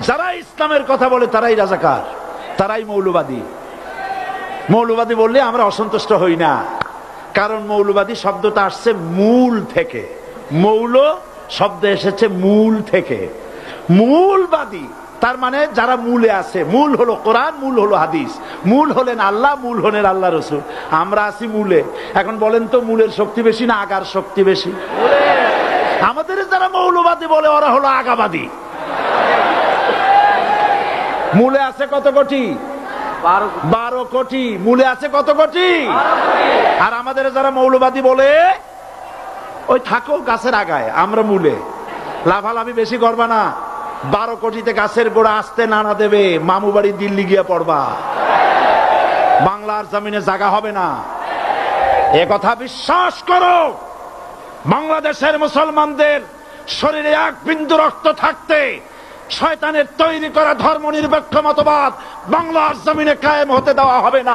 যারা ইসলামের কথা বলে তারাই রাজাকার, তারাই মৌলবাদী। মৌলবাদী বললে আমরা অসন্তুষ্ট হই না, কারণ মৌলবাদী শব্দটা আসছে মূল থেকে। মৌল শব্দ এসেছে মূল থেকে। মূলবাদী তার মানে যারা মূলে আছে। মূল হলো কোরআন, মূল হলো হাদিস, মূল হলেন আল্লাহ, মূল হলেন আল্লাহ রসুল। আমরা আছি মূলে। এখন বলেন তো মূলের শক্তি বেশি না আগার শক্তি বেশি? আমাদের যারা মৌলবাদী বলে ওরা হলো আগাবাদী। মূলে আছে কত কোটি? 12 কোটি। মূলে আছে কত কোটি? আর আমাদের যারা মৌলবাদী বলে ওই থাকো গাছের আগায়, আমরা মূলে। লাভালাভি বেশি করবা না, 12 কোটিতে গাছের গোড়া আসতে নানা দেবে, মামু বাড়ি দিল্লি গিয়ে পড়বা, বাংলার জমিনে জায়গা হবে না। এ কথা বিশ্বাস করো। বাংলাদেশের মুসলমানদের শরীরে এক বিন্দু রক্ত থাকতে শয়তানের তৈরি করা ধর্মনিরপেক্ষ মতবাদ বাংলার জমিনে কায়েম হতে দেওয়া হবে না।